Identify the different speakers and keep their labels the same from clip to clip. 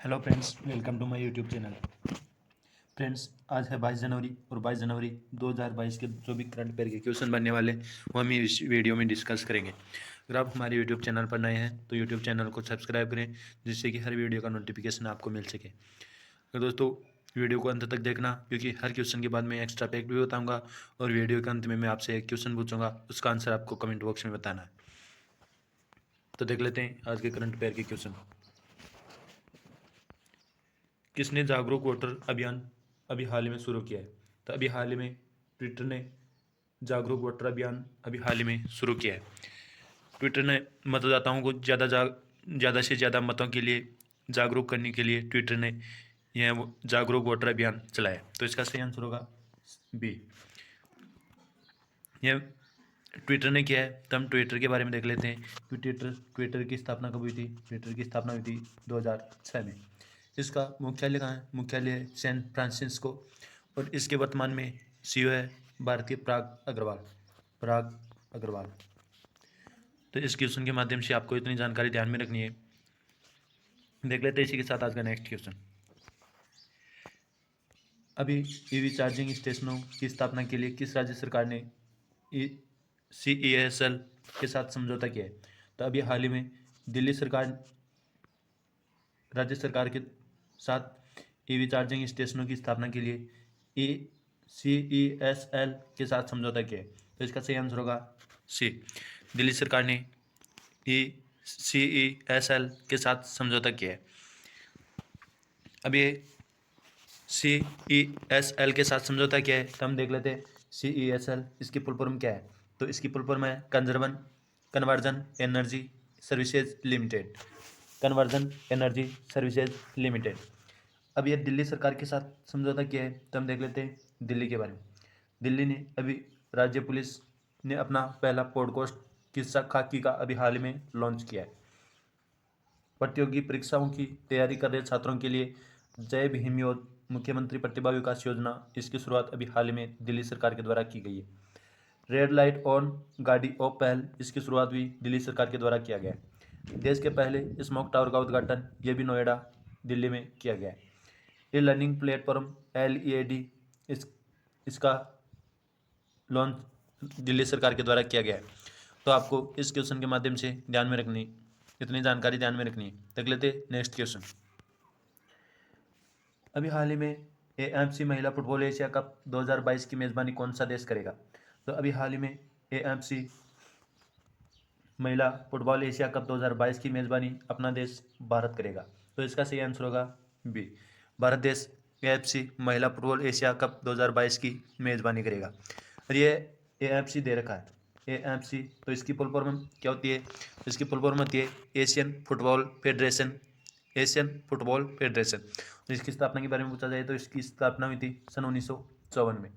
Speaker 1: Hello friends, welcome to my YouTube channel. Friends, आज है 22 जनवरी और 22 जनवरी 2022 के जो भी करंट अफेयर के क्वेश्चन बनने वाले हैं वो हम इस वीडियो में डिस्कस करेंगे। अगर आप हमारे यूट्यूब चैनल पर नए हैं तो यूट्यूब चैनल को सब्सक्राइब करें, जिससे कि हर वीडियो का नोटिफिकेशन आपको मिल सके। तो दोस्तों, वीडियो को अंत तक देखना, क्योंकि हर क्वेश्चन के बाद मैं एक्स्ट्रा फैक्ट भी बताऊँगा और वीडियो के अंत में मैं आपसे एक क्वेश्चन पूछूंगा, उसका आंसर आपको कमेंट बॉक्स में बताना है। तो देख लेते हैं आज के करंट अफेयर के क्वेश्चन। किसने जागरूक वोटर अभियान अभी हाल ही में शुरू किया है? तो अभी हाल ही में ट्विटर ने जागरूक वोटर अभियान अभी हाल ही में शुरू किया है। ट्विटर ने मतदाताओं को ज़्यादा से ज़्यादा मतों के लिए जागरूक करने के लिए ट्विटर ने जागरूक वोटर अभियान चलाया। तो इसका सही आंसर होगा बी। यह ट्विटर ने किया है। तो हम ट्विटर के बारे में देख लेते हैं कि ट्विटर की स्थापना कब हुई थी। ट्विटर की स्थापना हुई थी 2006 में। इसका मुख्यालय कहाँ है? मुख्यालय है सैन फ्रांसिस्को और इसके वर्तमान में सीईओ है भारतीय पराग अग्रवाल। तो इस क्वेश्चन के माध्यम से आपको इतनी जानकारी ध्यान में रखनी है। देख लेते हैं इसी के साथ आज का नेक्स्ट क्वेश्चन। अभी ईवी चार्जिंग स्टेशनों की स्थापना के लिए किस राज्य सरकार ने CESL के साथ समझौता किया है? तो अभी हाल ही में दिल्ली सरकार राज्य सरकार के साथ ईवी चार्जिंग स्टेशनों की स्थापना के लिए CESL के साथ समझौता किया है। तो इसका सही आंसर होगा सी। दिल्ली सरकार ने CESL के साथ समझौता किया है। अब ये CESL के साथ समझौता क्या है तो हम देख लेते हैं। CESL इसकी फुल फॉर्म क्या है? तो इसकी फुल फॉर्म है conversion energy services limited. Conversion energy services limited. अब ये दिल्ली सरकार के साथ समझौता किया है तो हम देख लेते हैं दिल्ली के बारे में। दिल्ली ने अभी राज्य पुलिस ने अपना पहला पॉडकास्ट किस्सा खाकी का अभी हाल ही में लॉन्च किया है। प्रतियोगी परीक्षाओं की तैयारी कर रहे छात्रों के लिए जय भीम योजना मुख्यमंत्री प्रतिभा विकास योजना, इसकी शुरुआत अभी हाल ही में दिल्ली सरकार के द्वारा की गई है। रेड लाइट ऑन गाड़ी ऑफ पहल, इसकी शुरुआत भी दिल्ली सरकार के द्वारा किया गया है। देश के पहले स्मोक टावर का उद्घाटन ये भी नोएडा दिल्ली में किया गया है। ये लर्निंग प्लेटफॉर्म LED इसका लॉन्च दिल्ली सरकार के द्वारा किया गया है। तो आपको इस क्वेश्चन के माध्यम से ध्यान में रखनी, इतनी जानकारी ध्यान में रखनी है। देख लेते नेक्स्ट क्वेश्चन। अभी हाल ही में AFC महिला फुटबॉल एशिया कप 2022 की मेज़बानी कौन सा देश करेगा? तो अभी हाल ही में AFC महिला फुटबॉल एशिया कप 2022 की मेज़बानी अपना देश भारत करेगा। तो इसका सही आंसर होगा बी। भारत देश AFC महिला फुटबॉल एशिया कप 2022 की मेज़बानी करेगा। और ये AFC दे रखा है AFC, तो इसकी फुल फॉर्म क्या होती है? इसकी फुल फॉर्म होती है एशियन फुटबॉल फेडरेशन। तो इसकी स्थापना के बारे में पूछा जाए तो इसकी स्थापना हुई थी सन 1954 में।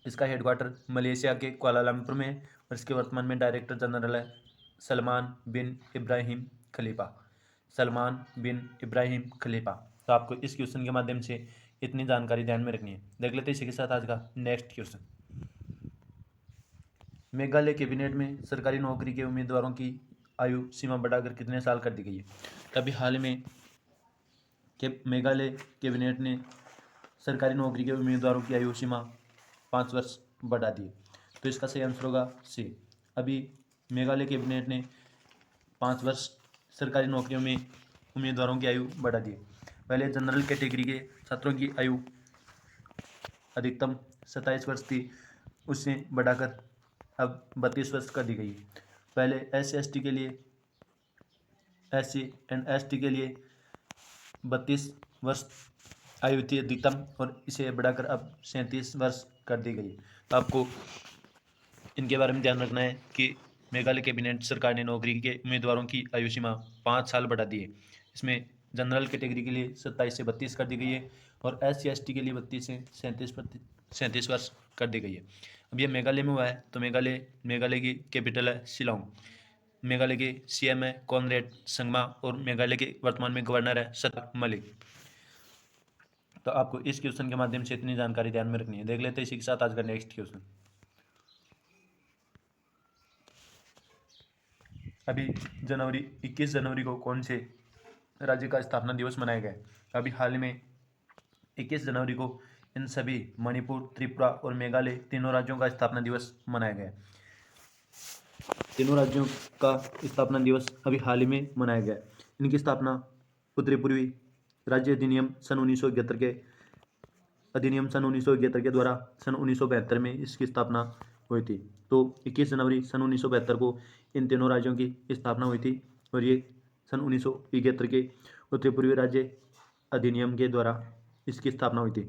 Speaker 1: इसका हेडक्वार्टर मलेशिया के कुआलालंपुर में है और इसके वर्तमान में डायरेक्टर जनरल है सलमान बिन इब्राहिम खलीफा। सलमान बिन इब्राहिम खलीफा। तो आपको इस क्वेश्चन के माध्यम से इतनी जानकारी ध्यान में रखनी है। देख लेते हैं इसी के साथ आज का नेक्स्ट क्वेश्चन। मेघालय कैबिनेट में सरकारी नौकरी के उम्मीदवारों की आयु सीमा बढ़ाकर कितने साल कर दी गई है? अभी हाल में मेघालय कैबिनेट ने सरकारी नौकरी के उम्मीदवारों की आयु सीमा 5 वर्ष बढ़ा दी। तो इसका सही आंसर होगा सी। अभी मेघालय कैबिनेट ने 5 वर्ष सरकारी नौकरियों में उम्मीदवारों की आयु बढ़ा दी। पहले जनरल कैटेगरी के छात्रों की आयु अधिकतम 27 वर्ष थी, उससे बढ़ाकर अब 32 वर्ष कर दी गई है। पहले SC एंड ST के लिए 32 वर्ष आयु थी अधिकतम और इसे बढ़ाकर अब 37 वर्ष कर दी गई। तो आपको इनके बारे में ध्यान रखना है कि मेघालय कैबिनेट सरकार ने नौकरी के उम्मीदवारों की आयु सीमा 5 साल बढ़ा दी है। इसमें जनरल कैटेगरी के लिए 27 से 32 कर दी गई है और SC ST के लिए 32 से 37 वर्ष कर दी गई है। अब ये मेघालय में हुआ है तो मेघालय की कैपिटल है शिलोंग। मेघालय के CM है कॉनरेड संगमा और मेघालय के वर्तमान में गवर्नर है सतपाल मलिक। तो आपको इस क्वेश्चन के माध्यम से इतनी जानकारी ध्यान में रखनी है। देख लेते हैं इसी के साथ आज का नेक्स्ट क्वेश्चन। अभी 21 जनवरी को कौन से राज्य का स्थापना दिवस मनाया गया। अभी हाल ही में 21 जनवरी को इन सभी मणिपुर, त्रिपुरा और मेघालय तीनों राज्यों का स्थापना दिवस मनाया गया। तीनों राज्यों का स्थापना दिवस अभी हाल ही में मनाया गया। इनकी स्थापना उत्तरी पूर्वी राज्य अधिनियम सन 1971 के द्वारा सन 1972 में इसकी स्थापना हुई थी। तो 21 जनवरी सन 1972 को इन तीनों राज्यों की स्थापना हुई थी और ये सन 1971 के उत्तरी पूर्वी राज्य अधिनियम के द्वारा इसकी स्थापना हुई थी।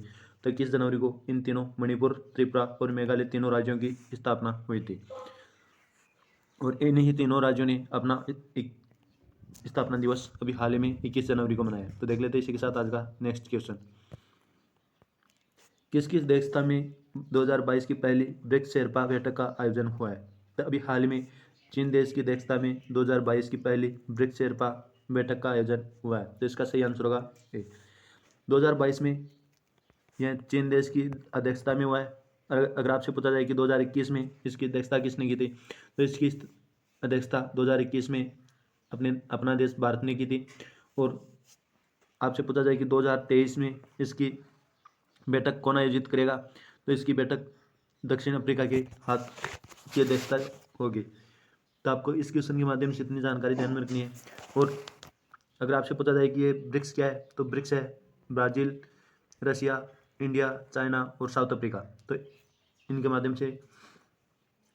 Speaker 1: तो 21 जनवरी को इन तीनों मणिपुर, त्रिपुरा और मेघालय तीनों राज्यों की स्थापना हुई थी और इन्हीं तीनों राज्यों ने अपना स्थापना दिवस अभी हाल ही में 21 जनवरी को मनाया। तो देख लेते हैं इसी के साथ आज का नेक्स्ट क्वेश्चन। किस किस अध्यक्षता में 2022 की पहली ब्रिक्स शेरपा बैठक का आयोजन हुआ है? तो अभी हाल ही में चीन देश की अध्यक्षता में 2022 की पहली ब्रिक्स शेरपा बैठक का आयोजन हुआ है। तो इसका सही आंसर होगा ए। 2022 में यह चीन देश की अध्यक्षता में हुआ है। अगर आपसे पूछा जाए कि 2021 में इसकी अध्यक्षता किसने की थी, तो इसकी अध्यक्षता 2021 में अपना देश भारत ने की थी। और आपसे पूछा जाए कि 2023 में इसकी बैठक कौन आयोजित करेगा, तो इसकी बैठक दक्षिण अफ्रीका के हाथ की अध्यक्षता होगी। तो आपको इस क्वेश्चन के माध्यम से इतनी जानकारी ध्यान में रखनी है। और अगर आपसे पूछा जाए कि ये ब्रिक्स क्या है, तो ब्रिक्स है ब्राज़ील, रशिया, इंडिया, चाइना और साउथ अफ्रीका। तो इनके माध्यम से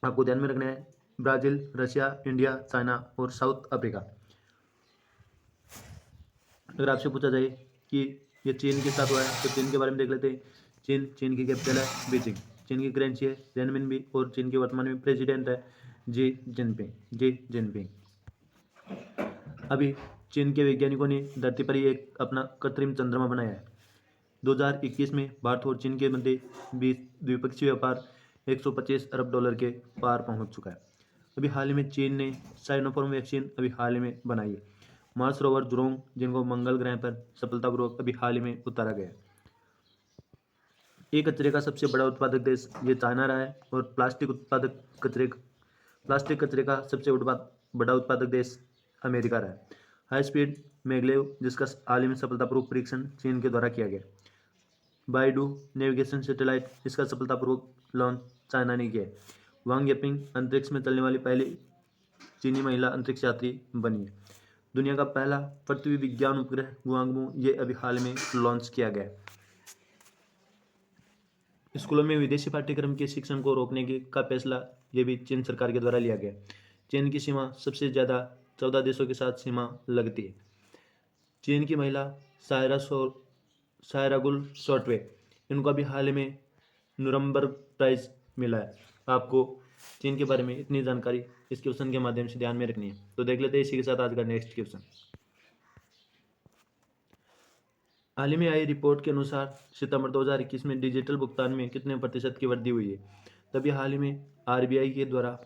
Speaker 1: आपको ध्यान में रखना है ब्राज़ील, रशिया, इंडिया, चाइना और साउथ अफ्रीका। अगर आपसे पूछा जाए कि ये चीन के साथ हुआ है, तो चीन के बारे में देख लेते हैं। चीन की कैपिटल है बीजिंग, चीन की करेंसी है रेनमिनबी और चीन के वर्तमान में प्रेसिडेंट है जी जिनपिंग। अभी चीन के वैज्ञानिकों ने धरती पर ही एक अपना कृत्रिम चंद्रमा बनाया है। 2021 में भारत और चीन के मध्य द्विपक्षीय व्यापार 125 अरब डॉलर के पार पहुंच चुका है। अभी हाल ही में चीन ने साइनोफार्म वैक्सीन अभी हाल ही में बनाई है। मार्स रोवर ज़ुरोंग, जिनको मंगल ग्रह पर सफलतापूर्वक अभी हाल ही में उतारा गया। ये कचरे का सबसे बड़ा उत्पादक देश ये चाइना रहा है और प्लास्टिक कचरे का सबसे बड़ा उत्पादक देश अमेरिका रहा है। हाई स्पीड मैगलेव, जिसका हाल ही में सफलतापूर्वक परीक्षण चीन के द्वारा किया गया। बाइडू नेविगेशन सैटेलाइट, इसका सफलतापूर्वक लॉन्च चाइना ने किया है। वांग येपिंग अंतरिक्ष में चलने वाली पहली चीनी महिला अंतरिक्ष यात्री बनी है। दुनिया का पहला पृथ्वी विज्ञान उपग्रह गुआंगमू ये अभी हाल में लॉन्च किया गया। स्कूलों में विदेशी पाठ्यक्रम के शिक्षण को रोकने का फैसला ये भी चीन सरकार के द्वारा लिया गया। चीन की सीमा सबसे ज़्यादा 14 देशों के साथ सीमा लगती है। चीन की महिला सायरागुल शॉर्टवे, इनको अभी हाल ही में नुरम्बर्ग प्राइज मिला है। आपको चीन के बारे में इतनी जानकारी इस क्वेश्चन के माध्यम से ध्यान में रखनी है। तो देख लेते हैं इसी के साथ आज का नेक्स्ट क्वेश्चन। हाल ही में आई रिपोर्ट के अनुसार सितंबर 2021 में डिजिटल भुगतान में कितने प्रतिशत की वृद्धि हुई है? तभी हाल ही में आरबीआई के द्वारा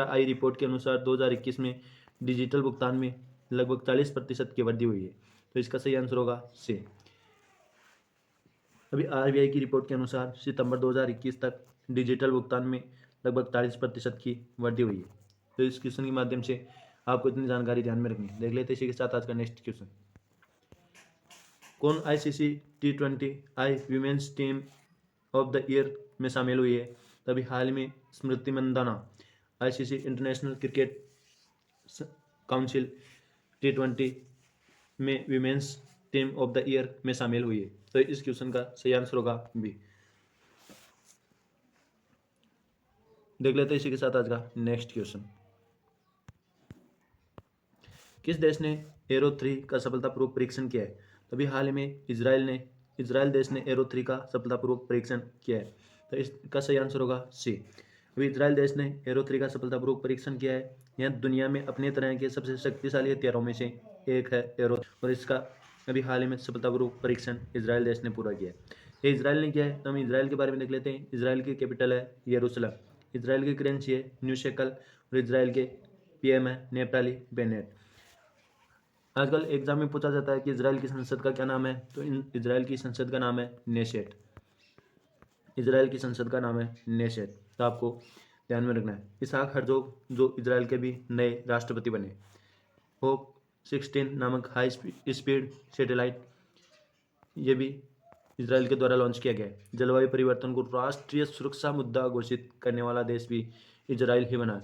Speaker 1: आई रिपोर्ट के अनुसार 2021 में डिजिटल भुगतान में लगभग 40% की वृद्धि हुई है। तो इसका सही आंसर होगा सी। अभी आरबीआई की रिपोर्ट के अनुसार सितंबर 2021 तक डिजिटल भुगतान में लगभग 40% की वृद्धि हुई है। तो इस क्वेश्चन के माध्यम से आपको इतनी जानकारी ध्यान में रखनी है। देख लेते हैं इसी के साथ आज का नेक्स्ट क्वेश्चन। कौन ICC T20 I women's team of the year में शामिल हुई है? तभी हाल ही में Smriti Mandhana ICC international cricket council T20 में women's team of the year में शामिल हुई है। तो इस क्वेश्चन का सही आंसर होगा बी। देख लेते हैं इसी के साथ आज का नेक्स्ट क्वेश्चन। किस देश ने एरो 3 का सफलतापूर्वक परीक्षण किया है? तभी हाल ही में इजराइल देश ने एरो 3 का सफलतापूर्वक परीक्षण किया है। तो इसका सही आंसर होगा सी। अभी इजराइल देश ने एरो 3 का सफलतापूर्वक परीक्षण किया है। यह दुनिया में अपने तरह के सबसे शक्तिशाली हथियारों में से एक है एरो, और इसका अभी हाल ही में सफलतापूर्वक परीक्षण इजराइल देश ने पूरा किया है। ये इजराइल ने किया है, तो हम इजराइल के बारे में देख लेते हैं। इजराइल की कैपिटल है यरूशलेम, इजराइल की करेंसी है न्यू शेकल और इजराइल के पीएम है नेफ्ताली बेनेट। आजकल एग्जाम में पूछा जाता है कि इजराइल की संसद का क्या नाम है, तो इजराइल की संसद का नाम है नेशेट। इजराइल की संसद का नाम है नेशेट। तो आपको ध्यान में रखना है। इसहाक हर्जोग जो इजराइल के भी नए राष्ट्रपति बने। होप 16 नामक हाई स्पीड सैटेलाइट, ये भी इसराइल के द्वारा लॉन्च किया गया है। जलवायु परिवर्तन को राष्ट्रीय सुरक्षा मुद्दा घोषित करने वाला देश भी इसराइल ही बना है।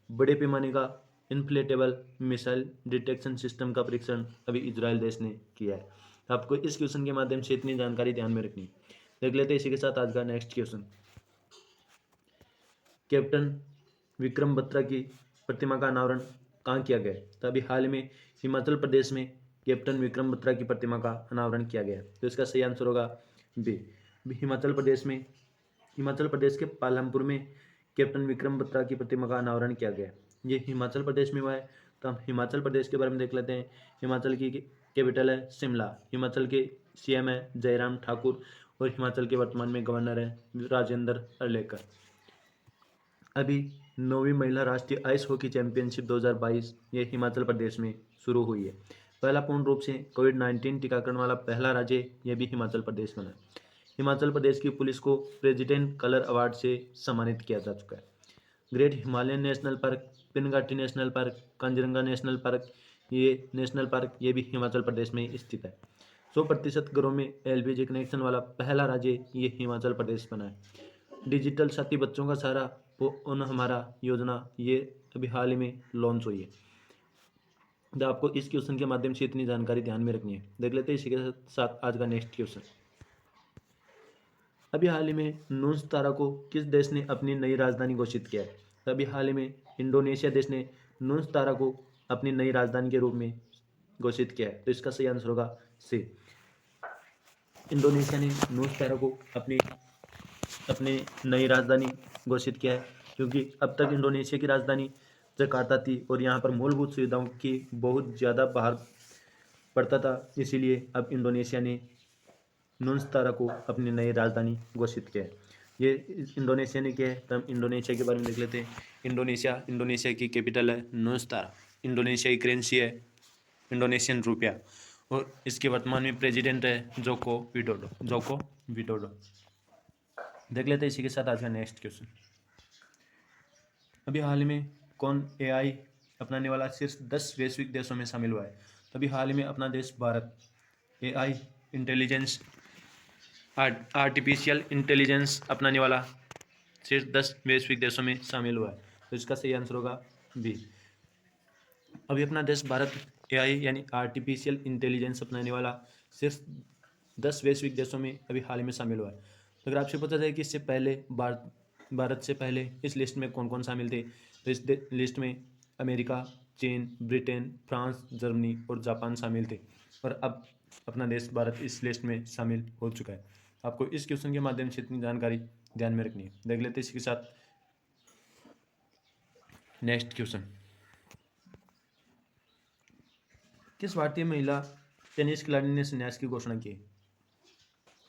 Speaker 1: बड़े पैमाने का इन्फ्लेटेबल मिसाइल डिटेक्शन सिस्टम का परीक्षण अभी इसराइल देश ने किया है। आपको इस क्वेश्चन के माध्यम से इतनी जानकारी ध्यान में रखनी है। देख लेते हैं इसी के साथ आज का next question. Captain Vikram Batra की प्रतिमा का अनावरण कहाँ किया गया? तो अभी हाल में हिमाचल प्रदेश में कैप्टन विक्रम बत्रा की प्रतिमा का अनावरण किया गया। तो इसका सही आंसर होगा बी। हिमाचल प्रदेश के पालमपुर में कैप्टन विक्रम बत्रा की प्रतिमा का अनावरण किया गया। ये हिमाचल प्रदेश में हुआ है। तो हम हिमाचल प्रदेश के बारे में देख लेते हैं। हिमाचल की कैपिटल है शिमला। हिमाचल के सीएम है जयराम ठाकुर और हिमाचल के वर्तमान में गवर्नर है राजेंद्र अर्लेकर। अभी 9वीं महिला राष्ट्रीय आइस हॉकी चैंपियनशिप 2022 ये हिमाचल प्रदेश में शुरू हुई है। पहला पूर्ण रूप से कोविड-19 टीकाकरण वाला पहला राज्य ये भी हिमाचल प्रदेश बना। हिमाचल प्रदेश की पुलिस को प्रेसिडेंट कलर अवार्ड से सम्मानित किया जा चुका है। Great Himalayan national park, Pinghati national park, Kaziranga national park, ये नेशनल पार्क ये भी हिमाचल प्रदेश में स्थित है। 100% घरों में एलपीजी कनेक्शन वाला पहला राज्य ये हिमाचल प्रदेश बना है। डिजिटल साथी बच्चों का सहारा उन हमारा योजना ये अभी हाल ही में लॉन्च हुई है। तो आपको इस क्वेश्चन के माध्यम से इतनी जानकारी ध्यान में रखनी है। देख लेते हैं इसी के साथ आज का नेक्स्ट क्वेश्चन। अभी हाल ही में नून तारा को किस देश ने अपनी नई राजधानी घोषित किया है? तो अभी हाल ही में इंडोनेशिया देश ने नून तारा को अपनी नई राजधानी के रूप में घोषित किया है। तो इसका सही आंसर होगा सी। इंडोनेशिया ने नून तारा को अपनी नई राजधानी घोषित किया है, क्योंकि अब तक इंडोनेशिया की राजधानी जकार्ता थी और यहाँ पर मूलभूत सुविधाओं की बहुत ज़्यादा बाहर पड़ता था। इसीलिए अब इंडोनेशिया ने नूनस्तारा को अपनी नई राजधानी घोषित किया है। ये इंडोनेशिया ने किया है। तो हम इंडोनेशिया के बारे में देख लेते हैं। इंडोनेशिया की कैपिटल है नूनस्तारा। इंडोनेशिया की करेंसी है इंडोनेशियन रुपया और इसके वर्तमान में प्रेसिडेंट है जोको विडोडो। देख लेते हैं इसी के साथ आज का नेक्स्ट क्वेश्चन। अभी हाल ही में कौन एआई अपनाने वाला शीर्ष 10 वैश्विक देशों में शामिल हुआ है? तो अभी हाल ही में अपना देश Bharat AI intelligence artificial intelligence अपनाने वाला शीर्ष 10 वैश्विक देशों में शामिल हुआ है। तो इसका सही आंसर होगा बी। अभी अपना देश भारत एआई यानी आर्टिफिशियल इंटेलिजेंस अपनाने वाला शीर्ष 10 वैश्विक देशों में अभी हाल ही में शामिल हुआ है। तो अगर आपसे पता चले कि इससे पहले भारत से पहले इस लिस्ट में कौन कौन शामिल थे, तो इस लिस्ट में अमेरिका, चीन, ब्रिटेन, फ्रांस, जर्मनी और जापान शामिल थे और अब अपना देश भारत इस लिस्ट में शामिल हो चुका है। आपको इस क्वेश्चन के माध्यम से इतनी जानकारी ध्यान में रखनी है। देख लेते हैं इसके साथ नेक्स्ट क्वेश्चन। किस भारतीय महिला टेनिस खिलाड़ी ने संन्यास की घोषणा की?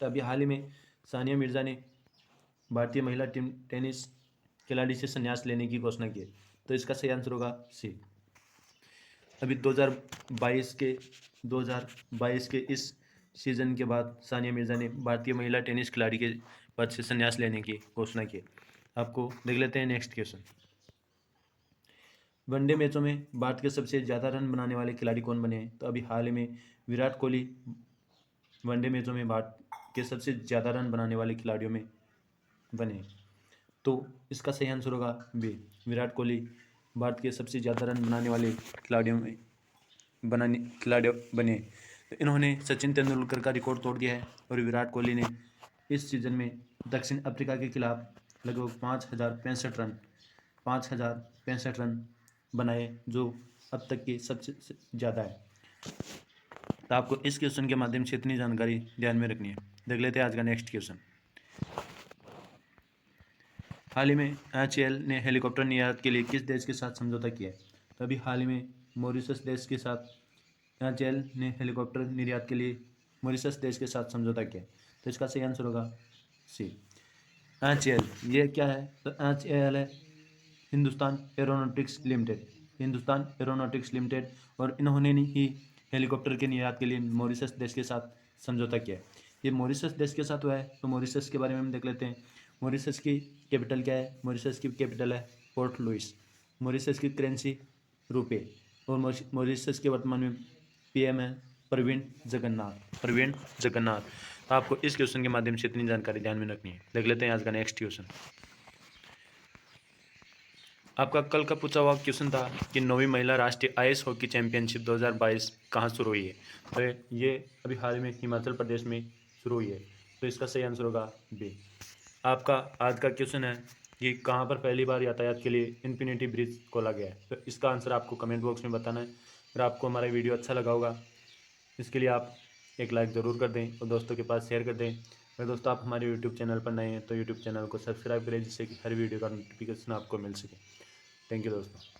Speaker 1: तो अभी हाल ही में सानिया मिर्जा ने भारतीय महिला टेनिस खिलाड़ी से संन्यास लेने की घोषणा की। तो इसका सही आंसर होगा सी। अभी 2022 के इस सीजन के बाद सानिया मिर्जा ने भारतीय महिला टेनिस खिलाड़ी के पद से संन्यास लेने की घोषणा की। आपको देख लेते हैं नेक्स्ट क्वेश्चन। वनडे मैचों में भारत के सबसे ज़्यादा रन बनाने वाले खिलाड़ी कौन बने हैं? तो अभी हाल ही में विराट कोहली वनडे मैचों में भारत के सबसे ज़्यादा रन बनाने वाले खिलाड़ियों में बने। तो इसका सही आंसर होगा बी। विराट कोहली भारत के सबसे ज़्यादा रन बनाने वाले खिलाड़ियों बने। तो इन्होंने सचिन तेंदुलकर का रिकॉर्ड तोड़ दिया है और विराट कोहली ने इस सीज़न में दक्षिण अफ्रीका के खिलाफ लगभग 5,065 रन बनाए, जो अब तक की सबसे ज़्यादा है। तो आपको इस क्वेश्चन के माध्यम से इतनी जानकारी ध्यान में रखनी है। देख लेते हैं आज का नेक्स्ट क्वेश्चन। हाल ही में एचएएल ने हेलीकॉप्टर निर्यात के लिए किस देश के साथ समझौता किया है? तो अभी हाल ही में मॉरिशस देश के साथ एचएएल ने हेलीकॉप्टर निर्यात के लिए मॉरिशस देश के साथ समझौता किया। तो इसका सही आंसर होगा सी। एचएएल ये क्या है? तो एचएएल है हिंदुस्तान एरोनॉटिक्स लिमिटेड और इन्होंने ही हेलीकॉप्टर के निर्यात के लिए मॉरिशस देश के साथ समझौता किया है। ये मॉरिशस देश के साथ हुआ है। तो मॉरिशस के बारे में हम देख लेते हैं। मॉरिशस की कैपिटल क्या है? मॉरिशस की कैपिटल है पोर्ट लुइस। मॉरिशस की करेंसी रुपये। और मॉरिशस के वर्तमान में PM है प्रवीण जगन्नाथ। तो आपको इस क्वेश्चन के माध्यम से इतनी जानकारी ध्यान में रखनी है। देख लेते हैं आज का नेक्स्ट क्वेश्चन। आपका कल का पूछा हुआ क्वेश्चन था कि 9वीं महिला राष्ट्रीय आइस हॉकी चैंपियनशिप 2022 कहाँ शुरू हुई है। तो ये अभी हाल में हिमाचल प्रदेश में शुरू हुई है। तो इसका सही आंसर होगा बी। आपका आज का क्वेश्चन है कि कहाँ पर पहली बार यातायात के लिए इन्फिनिटी ब्रिज खोला गया है। तो इसका आंसर आपको कमेंट बॉक्स में बताना है। अगर आपको हमारा वीडियो अच्छा लगा होगा इसके लिए आप एक लाइक ज़रूर कर दें और दोस्तों के पास शेयर कर दें। अगर दोस्तों आप हमारे यूट्यूब चैनल पर नए हैं तो यूट्यूब चैनल को सब्सक्राइब करें, जिससे कि हर वीडियो का नोटिफिकेशन आपको मिल सके। थैंक यू दोस्तों।